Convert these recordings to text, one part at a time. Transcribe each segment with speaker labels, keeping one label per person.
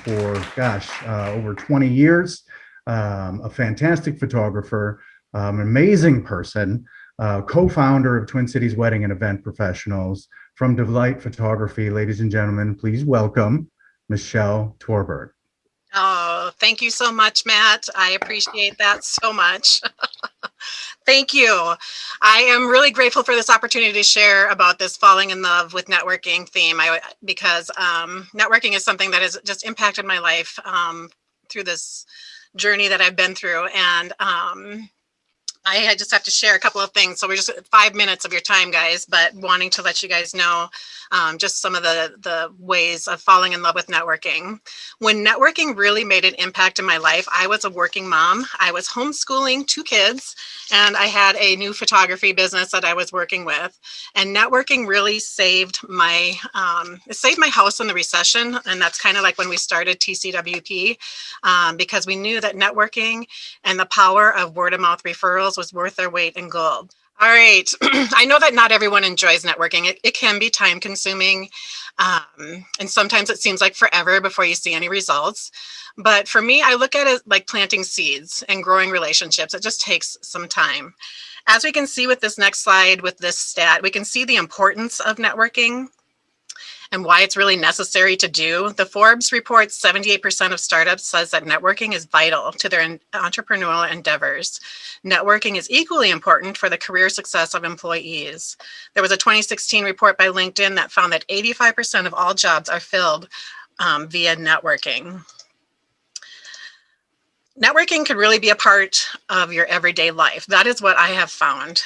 Speaker 1: for, over 20 years. A fantastic photographer, an amazing person, co-founder of Twin Cities Wedding and Event Professionals. From Delight Photography, ladies and gentlemen, please welcome Michelle Tverberg.
Speaker 2: Oh, thank you so much, Matt. I appreciate that so much. Thank you. I am really grateful for this opportunity to share about this falling in love with networking theme because networking is something that has just impacted my life through this journey that I've been through. And I just have to share a couple of things. So we're just 5 minutes of your time, guys, but wanting to let you guys know just some of the ways of falling in love with networking. When networking really made an impact in my life, I was a working mom. I was homeschooling 2 kids, and I had a new photography business that I was working with. And networking really saved my house in the recession. And that's kind of like when we started TCWP, because we knew that networking and the power of word of mouth referrals was worth their weight in gold. All right. I know that not everyone enjoys networking. It can be time consuming. And sometimes it seems like forever before you see any results. But for me, I look at it like planting seeds and growing relationships. It just takes some time. As we can see with this next slide, with this stat, we can see the importance of networking and why it's really necessary to do. The Forbes report, 78% of startups says that networking is vital to their entrepreneurial endeavors. Networking is equally important for the career success of employees. There was a 2016 report by LinkedIn that found that 85% of all jobs are filled via networking. Networking could really be a part of your everyday life. That is what I have found.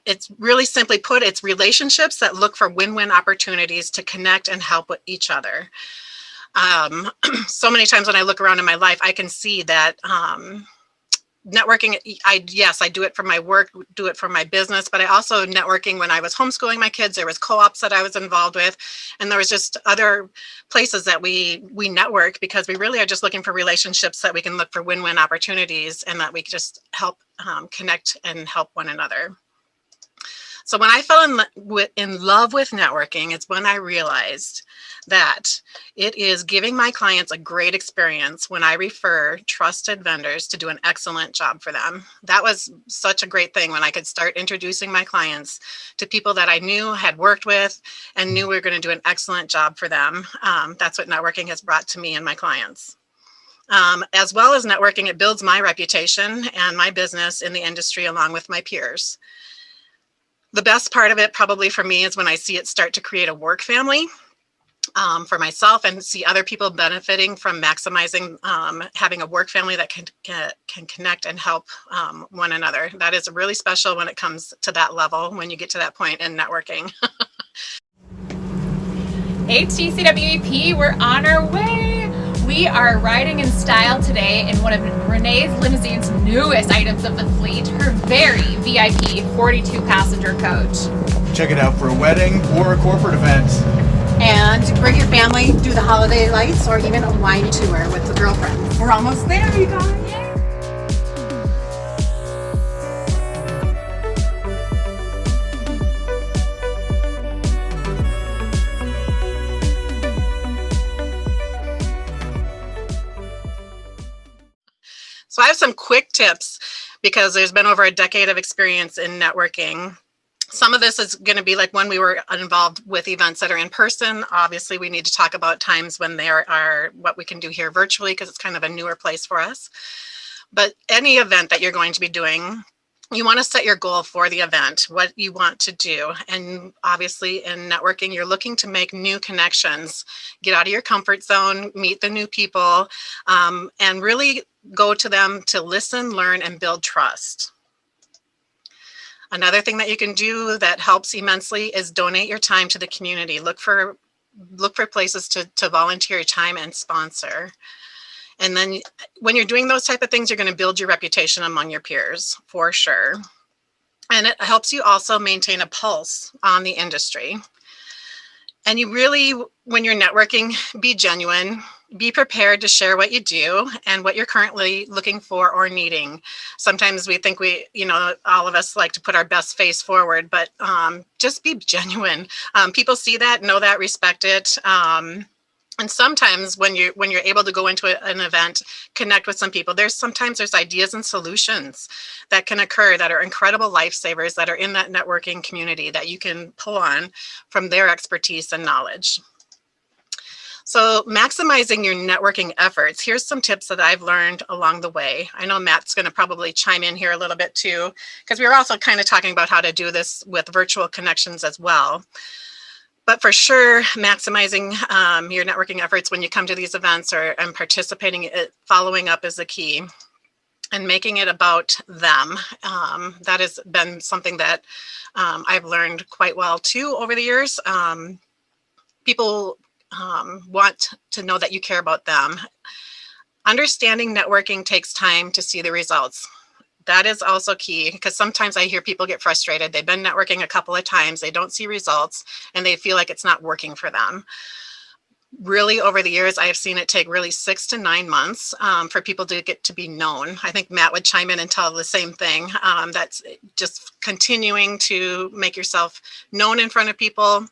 Speaker 2: It's really simply put, it's relationships that look for win-win opportunities to connect and help with each other. So many times when I look around in my life, I can see that networking, I do it for my work, do it for my business, but I also networking when I was homeschooling my kids. There was co-ops that I was involved with, and there was just other places that we network because we really are just looking for relationships that we can look for win-win opportunities and that we can just help connect and help one another. So when I fell in love with networking, it's when I realized that it is giving my clients a great experience when I refer trusted vendors to do an excellent job for them. That was such a great thing when I could start introducing my clients to people that I knew, had worked with, and knew we were going to do an excellent job for them. That's what networking has brought to me and my clients. As well as networking, it builds my reputation and my business in the industry along with my peers. The best part of it probably for me is when I see it start to create a work family for myself and see other people benefiting from maximizing having a work family that can connect and help one another. That is really special when it comes to that level, when you get to that point in networking.
Speaker 3: Hey TCWEP, we're on our way. We are riding in style today in one of Renee's Limousine's newest items of the fleet, her very VIP 42-passenger coach.
Speaker 4: Check it out for a wedding or a corporate event.
Speaker 5: And bring your family, do the holiday lights, or even a wine tour with the girlfriends. We're almost there, you guys.
Speaker 2: So I have some quick tips because there's been over a decade of experience in networking. Some of this is going to be like when we were involved with events that are in person. Obviously, we need to talk about times when there are what we can do here virtually because it's kind of a newer place for us. But any event that you're going to be doing, you want to set your goal for the event, what you want to do. And obviously in networking, you're looking to make new connections, get out of your comfort zone, meet the new people, and really go to them to listen, learn, and build trust. Another thing that you can do that helps immensely is donate your time to the community. Look for places to volunteer your time and sponsor. And then when you're doing those type of things, you're going to build your reputation among your peers for sure. And it helps you also maintain a pulse on the industry. And you really, when you're networking, be genuine, be prepared to share what you do and what you're currently looking for or needing. Sometimes we think all of us like to put our best face forward, but just be genuine. People see that, know that, respect it. And sometimes when you're able to go into an event, connect with some people, there's ideas and solutions that can occur that are incredible lifesavers that are in that networking community that you can pull on from their expertise and knowledge. So maximizing your networking efforts, here's some tips that I've learned along the way. I know Matt's going to probably chime in here a little bit too, because we were also kind of talking about how to do this with virtual connections as well. But for sure, maximizing your networking efforts when you come to these events and participating, following up is the key, and making it about them. That has been something that I've learned quite well too over the years. People want to know that you care about them. Understanding networking takes time to see the results. That is also key, because sometimes I hear people get frustrated. They've been networking a couple of times, they don't see results, and they feel like it's not working for them. Really, over the years, I have seen it take really 6 to 9 months for people to get to be known. I think Matt would chime in and tell the same thing. That's just continuing to make yourself known in front of people,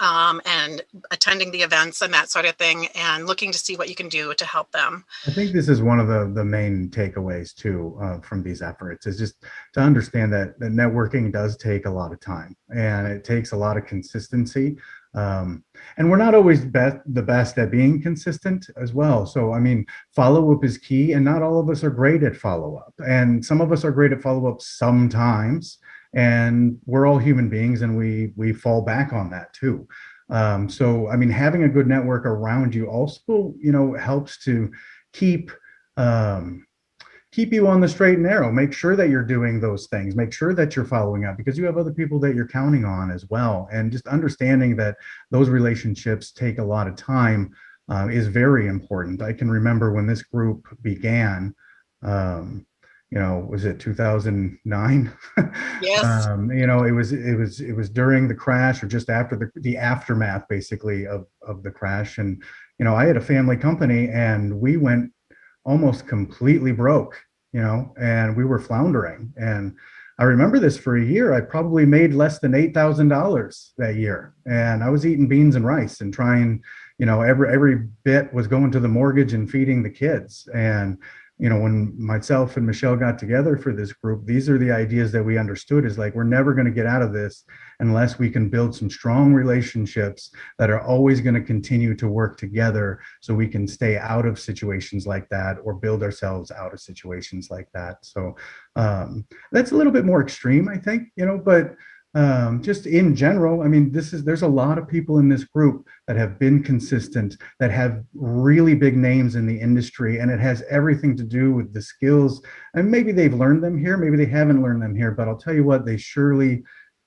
Speaker 2: and attending the events and that sort of thing, and looking to see what you can do to help them.
Speaker 1: I think this is one of the main takeaways too from these efforts, is just to understand that networking does take a lot of time, and it takes a lot of consistency. And we're not always the best at being consistent as well. So, I mean, follow-up is key, and not all of us are great at follow-up. And some of us are great at follow-up sometimes, and we're all human beings, and we fall back on that too. So, I mean, having a good network around you also, helps to keep you on the straight and narrow. Make sure that you're doing those things. Make sure that you're following up, because you have other people that you're counting on as well. And just understanding that those relationships take a lot of time is very important. I can remember when this group began, was it 2009?
Speaker 2: Yes.
Speaker 1: It was during the crash, or just after the aftermath, basically, of the crash. And, I had a family company, and we went almost completely broke, and we were floundering. And I remember this, for a year, I probably made less than $8,000 that year. And I was eating beans and rice and trying, every bit was going to the mortgage and feeding the kids. And, when myself and Michelle got together for this group, these are the ideas that we understood, is like, we're never going to get out of this unless we can build some strong relationships that are always going to continue to work together, so we can stay out of situations like that, or build ourselves out of situations like that. So that's a little bit more extreme, I think, but just in general, I mean, there's a lot of people in this group that have been consistent, that have really big names in the industry, and it has everything to do with the skills. And maybe they've learned them here, maybe they haven't learned them here, but I'll tell you what, they surely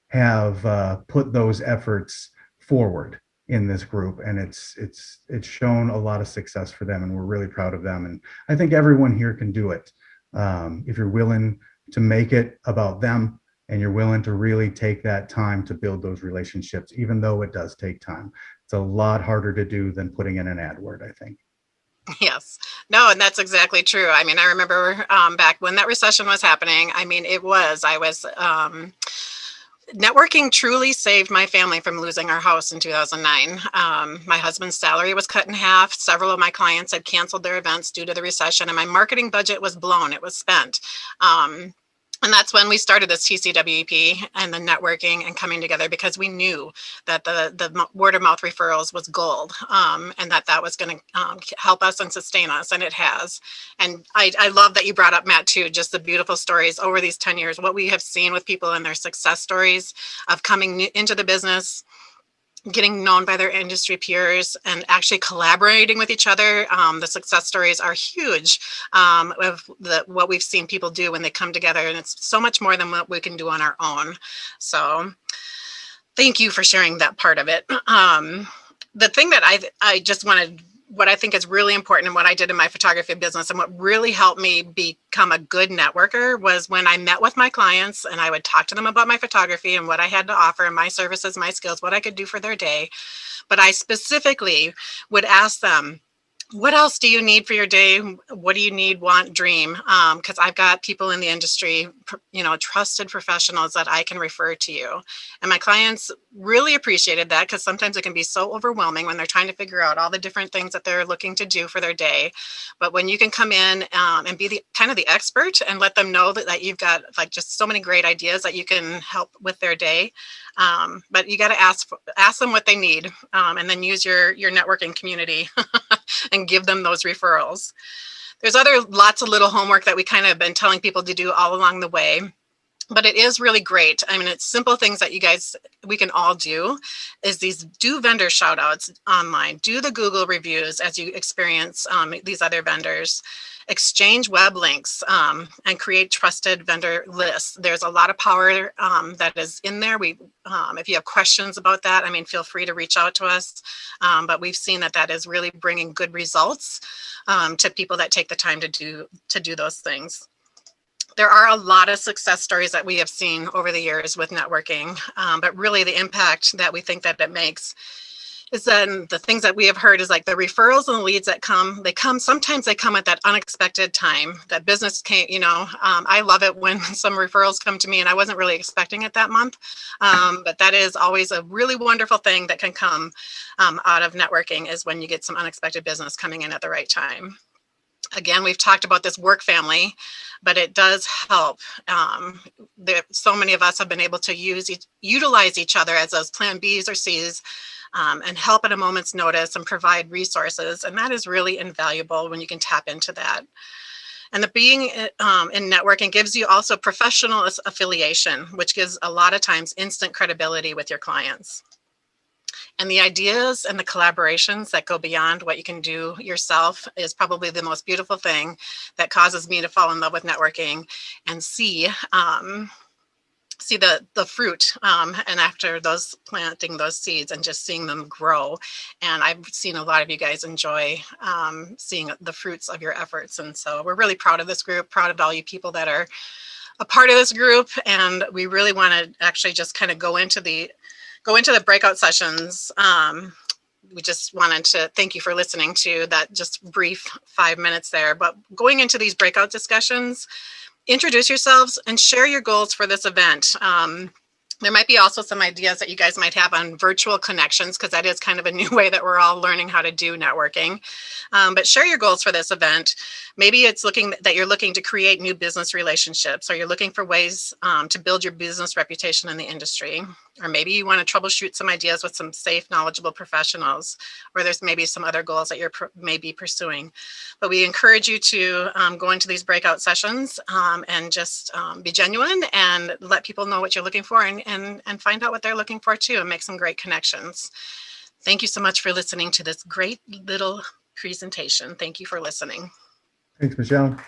Speaker 1: have put those efforts forward in this group, and it's shown a lot of success for them, and we're really proud of them. And I think everyone here can do it if you're willing to make it about them, and you're willing to really take that time to build those relationships, even though it does take time. It's a lot harder to do than putting in an AdWord, I think.
Speaker 2: Yes. No, and that's exactly true. I mean, I remember back when that recession was happening, I was networking truly saved my family from losing our house in 2009. My husband's salary was cut in half. Several of my clients had canceled their events due to the recession, and my marketing budget was blown. It was spent. And that's when we started this TCWEP and the networking and coming together, because we knew that the word of mouth referrals was gold, and that was going to help us and sustain us, and it has. And I love that you brought up, Matt, too, just the beautiful stories over these 10 years, what we have seen with people and their success stories of coming into the business, getting known by their industry peers, and actually collaborating with each other. The success stories are huge of what we've seen people do when they come together, and it's so much more than what we can do on our own. So thank you for sharing that part of it. The thing that I just wanted, what I think is really important, and what I did in my photography business, and what really helped me become a good networker, was when I met with my clients and I would talk to them about my photography and what I had to offer, and my services, my skills, what I could do for their day. But I specifically would ask them, What else do you need for your day? What do you need, want, dream? Because I've got people in the industry, trusted professionals that I can refer to you. And my clients really appreciated that, because sometimes it can be so overwhelming when they're trying to figure out all the different things that they're looking to do for their day. But when you can come in and be the kind of the expert and let them know that you've got like just so many great ideas that you can help with their day. But you got to ask them what they need, and then use your networking community and give them those referrals. There's lots of little homework that we kind of been telling people to do all along the way, but it is really great. I mean, it's simple things that we can all do, is do vendor shout outs online, do the Google reviews as you experience these other vendors, exchange web links, and create trusted vendor lists. There's a lot of power that is in there. If you have questions about that, I mean, feel free to reach out to us. But we've seen that is really bringing good results to people that take the time to do those things. There are a lot of success stories that we have seen over the years with networking, but really the impact that we think that it makes is then the things that we have heard is like the referrals and the leads that sometimes they come at that unexpected time that business came, I love it when some referrals come to me and I wasn't really expecting it that month. But that is always a really wonderful thing that can come out of networking, is when you get some unexpected business coming in at the right time. Again, we've talked about this work family, but it does help. So many of us have been able to utilize each other as those plan Bs or Cs, and help at a moment's notice and provide resources. And that is really invaluable when you can tap into that. And the being in networking gives you also professional affiliation, which gives a lot of times instant credibility with your clients. And the ideas and the collaborations that go beyond what you can do yourself is probably the most beautiful thing that causes me to fall in love with networking and see the fruit, and after planting those seeds and just seeing them grow. And I've seen a lot of you guys enjoy seeing the fruits of your efforts. And so we're really proud of this group, proud of all you people that are a part of this group. And we really want to actually just kind of go into the breakout sessions. We just wanted to thank you for listening to that just brief 5 minutes there. But going into these breakout discussions, introduce yourselves and share your goals for this event. There might be also some ideas that you guys might have on virtual connections, because that is kind of a new way that we're all learning how to do networking. But share your goals for this event. Maybe it's that you're looking to create new business relationships, or you're looking for ways to build your business reputation in the industry. Or maybe you want to troubleshoot some ideas with some safe, knowledgeable professionals, or there's maybe some other goals that you're maybe pursuing. But we encourage you to go into these breakout sessions and just be genuine and let people know what you're looking for, and find out what they're looking for too, and make some great connections. Thank you so much for listening to this great little presentation. Thank you for listening.
Speaker 1: Thanks, Michelle.